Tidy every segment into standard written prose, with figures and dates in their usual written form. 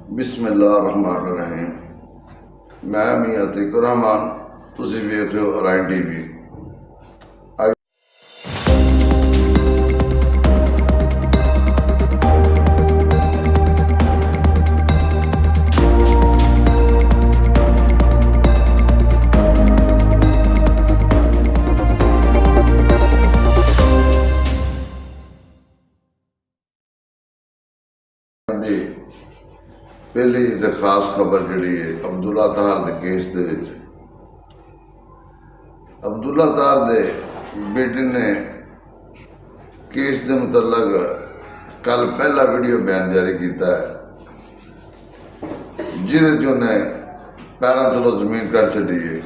बिस्मिल्लाहिर्रहमानिर्रहीम। मैं मियां अतीकुर रहमान, तुसीं वेख रहे हो अराइन टीवी। पहली तो खास खबर जी है अब्दुल्ला ताहर के केस दे विच। अब्दुल्ला ताहर दे बेटे ने केस के मुतलक कल पहला वीडियो बयान जारी किया है, जिहदे च उन्हें पैरों थलों जमीन कट छड्डी है।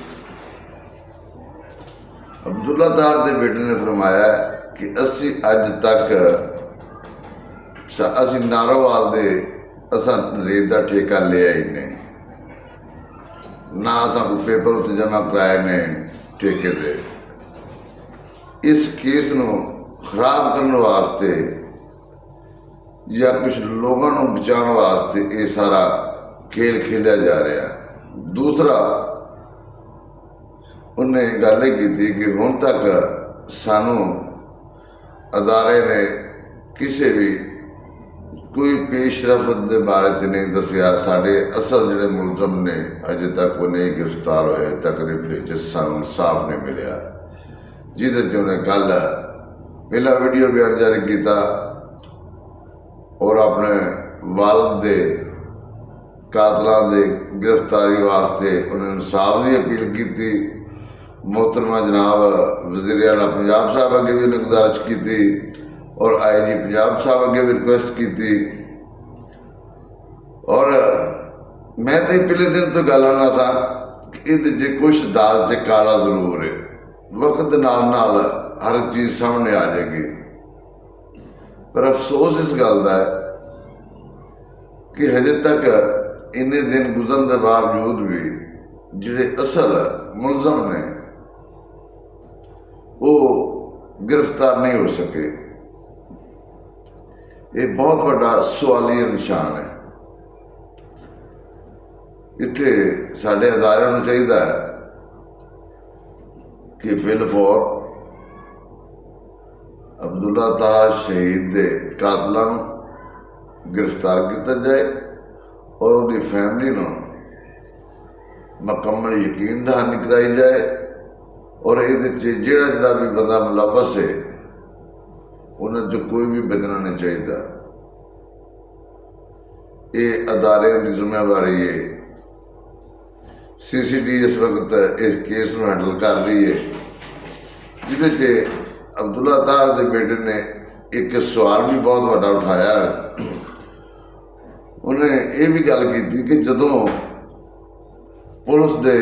अब्दुल्ला ताहर के बेटे ने फरमाया कि असी अज तक असी नारोवाल दे असा रेत का ठेका लिया ही नहीं, ना असा कोई पेपर उत्ते जमा कराए ने ठेके दे। इस केस नूं खराब करने वास्ते या कुछ लोगों को बचाने वास्ते ये सारा खेल खेलिया जा रहा। दूसरा उन्हें गल की थी कि हुण तक सानू अदारे ने किसी भी कोई पेशरफत के बारे च नहीं दसिया। साढ़े असल जोड़े मुलजम ने अजे तक वो नहीं गिरफ्तार होए, तकरीबन सानू इंसाफ नहीं मिला, जिहदे च उन्हें कल पहला वीडियो बयान जारी किया और अपने वालद के कातलों के गिरफ्तारी वास्ते उन्हें इंसाफ की अपील की। मोहतरमा जनाब वज़ीर आला पंजाब साहब अगे भी उन्हें गुजारिश की और IG पंजाब साहब अगे भी रिक्वेस्ट की थी। और मैं तो पहले दिन तो गल आना था कि ये कुछ दाल च काला जरूर है, वक्त नाल हर चीज़ सामने आ जाएगी। पर अफसोस इस गल का है कि हजे तक इन्ने दिन गुजरन के बावजूद भी जिहड़े असल मुलजम ने वो गिरफ्तार नहीं हो सके। ये बहुत बड़ा सवालिया निशान है। इत्थे साढ़े अदारे को चाहिए कि फिलफौर अब्दुल्ला ताहर शहीद के कातलों गिरफ्तार किया जाए और उसकी फैमिली को मुकम्मल यकीन दहानी कराई जाए और ये जोड़ा भी बंदा मुलवस है उन्हें जो कोई भी बचना नहीं चाहिए। ये अदारे की जिम्मेवारी है। CCD इस वक्त इस केस में हैंडल कर रही है, जिसे अब्दुल्ला ताहर के बेटे ने एक सवाल भी बहुत बड़ा उठाया। उन्हें ये भी गल की थी कि जदों पुलिस के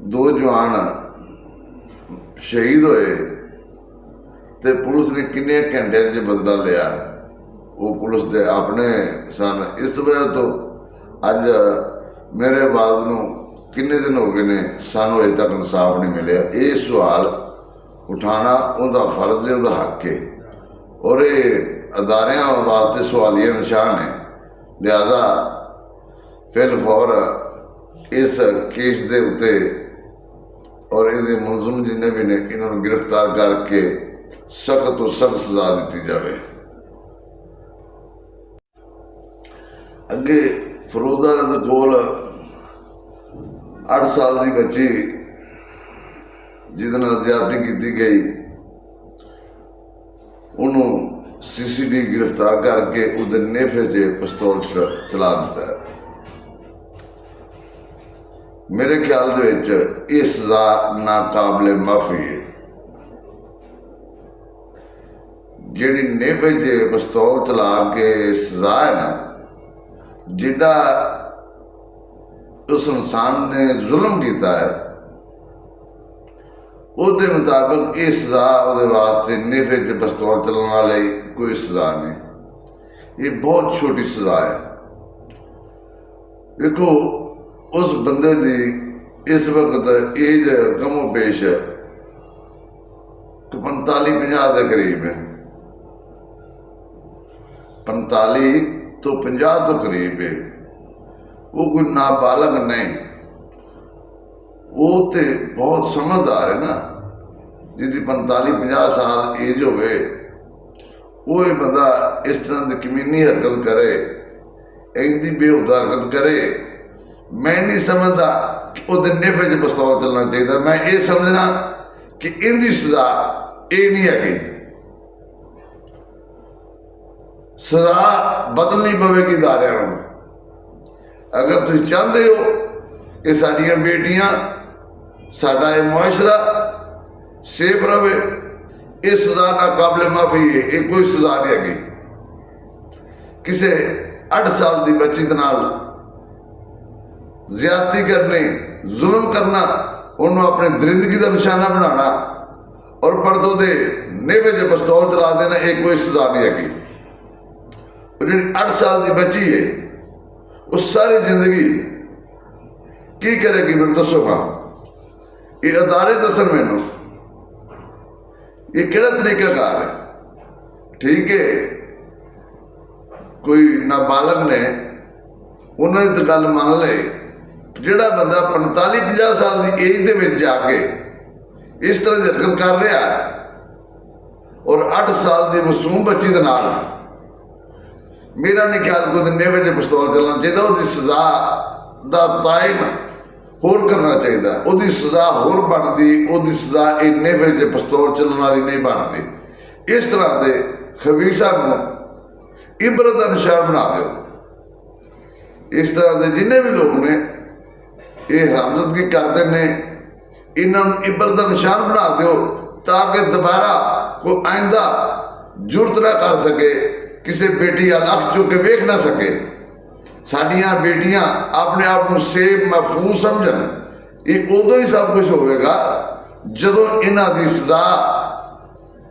2 जवान शहीद होए तो पुलिस ने किन्ने घंटे च बदला लिया। वो पुलिस के अपने सन। इस वजह तो अज मेरे वालद नूं किन्ने दिन हो गए ने सानू अजे तक इंसाफ नहीं मिले। ये सवाल उठाना उनका फर्ज है, उसका हक है और ये अदारियां वास्ते सवालिया निशान है। लिहाजा फिलफौर इस केस के उत्ते और ये मुलजम जिन्हें भी ने इन्होंने गिरफ्तार करके सख्त तो सख्त सजा दी जाए। अगे फरोजा के कोल 8 साल की बच्ची जिद ज्यादती की गई, उन्होंने CCD गिरफ्तार करके उसके नेफे से पिस्तौल चला दिता है। मेरे ख्याल ये सजा नाकाबिले माफी है। जिहड़ी नेफे च पिस्तौल चला के सजा है ना, जिहड़ा उस इंसान ने जुल्म किया है उसके मुताबिक ये सजा वो वास्ते नेफे च पिस्तौल चलाने वाले कोई सजा नहीं। ये बहुत छोटी सजा है। देखो उस बंदे की इस वक्त एज कमो पेश 45-50 के करीब है। 45 तो 50 तो करीब है, वो कोई नाबालग नहीं, वो तो बहुत समझदार है ना। जिसकी 45-50 साल एज होवे वो ये बंदा इस तरह की कमीनी हरकत करे, इनकी बेहुदा हरकत करे, मैं नहीं समझता कि उसके नेफे च पिस्तौल चलना चाहिए। मैं ये समझना कि इनकी सजा ये नहीं है, सजा बदलनी पवेगी इदारियां नूं। अगर तुम चाहते हो कि साडियां बेटियां, साडा ये मुआशरा सेफ रहे, इस सजा ना काबिल माफी है, ये कोई सजा नहीं हैगी। किसी 8 साल की बच्ची दे नाल ज्यादती करनी, जुल्म करना, उन्होंने अपनी दरिंदगी का निशाना बनाना और पर्दों के नेवे च पिस्तौल चला देना, ये कोई सजा नहीं हैगी। जी 8 साल की बच्ची है, उस सारी जिंदगी की करेगी, मैं दसोगा। ये अदारे दसन मैनू ये किहड़ा तरीकाकार है। ठीक है, कोई नाबालग ने उन्होंने तो गल मान ले, जिहड़ा बंदा 45-50 साल की एज दे विच जाके इस तरह की हरकत कर रहा है और 8 साल की मासूम बच्ची दे नाल, मेरा नहीं ख्याल कोई नेवे च पिस्तौल चलना चाहिए। उसकी सजा का तायन होर करना चाहिए, उसकी सजा होर बनती, उसकी सजा ये नेवे च पिस्तौल चलने वाली नहीं बनती। इस तरह के खबीसा को इबरत का निशान बना दो। इस तरह के जिन्हें भी लोग ने ये हमदर्दी करते हैं, इन्होंने इबरत का निशान बना दो ताकि दोबारा कोई आइंदा जुर्त ना कर सके, किसी बेटी वाल अख चुक के वेख ना सके। साडियां बेटियां अपने आप को सेफ महफूज समझन, ये उदों ही सब कुछ होगा जदों इन्हां दी सजा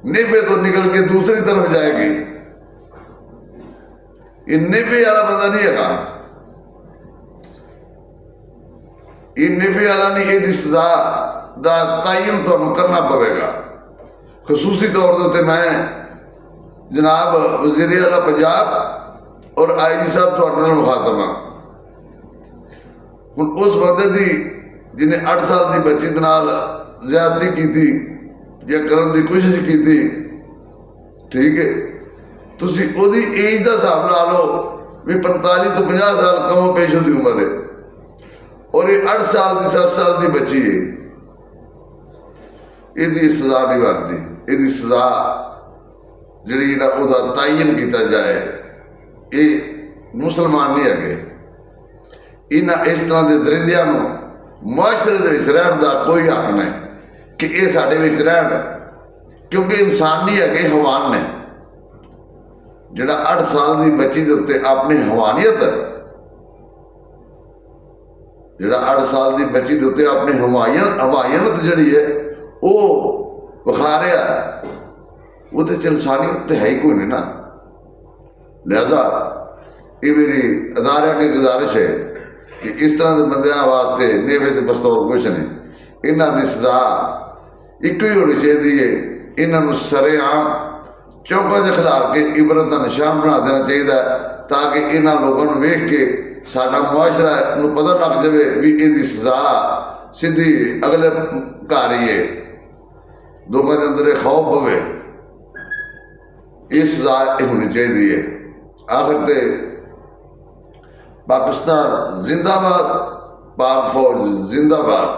नेफे तो निकल के दूसरी तरफ जाएगी। ये नेफे वाला बंदा नहीं है, ये नेफे वाला नहीं, ये सजा का तयन तुहानूं करना पवेगा। खसूसी तौर पर मैं जनाब वज़ीर आला पंजाब और IG साहब तुहाडे नाल मुखातब हाँ। हुण उस बंदे की जिन्हें 8 साल की बच्ची दे नाल ज्यादती की या करन की कोशिश की, ठीक है, तुसी ओदी एज का हिसाब ला लो भी 45 तो 50 साल कम पेश की उम्र है और ये 8 साल की 7 साल की बच्ची है। इसकी सजा नहीं बनती, इसकी सजा जी तयन किया जाए। ये मुसलमान नहीं है, इन्होंने इस तरह के दरिंदियां मुआशरे के रहने का कोई हक नहीं कि ये साडे विच रहन, क्योंकि इंसान नहीं है, हवान ने। जिहड़ा 8 साल की बच्ची के उत्ते अपनी हवानियत, जिहड़ा 8 साल की बच्ची के उत्ते अपनी हवानियत जिहड़ी है वो विखा रहा है, वो तो इंसानियत तो है ही कोई नहीं ना। लिहाजा ये मेरी अदारे की गुजारिश है कि इस तरह के बंद वास्ते नेवे च पिस्तौल कुछ नहीं, इन्हों की सजा एक ही होनी चाहिए। इन्हों सरेआम चौंकों से खिलार के इबरत का निशान बना देना चाहिए, ताकि इन्हों लोगों को वेख के साडा मुआशरा नूं पता लग जाए भी इसकी सजा सीधी अगले घर ही है, लोगों के अंदर खौफ पवे। ये सजा होनी चाहिए। आखिर ते पाकिस्तान जिंदाबाद, पाक फौज जिंदाबाद।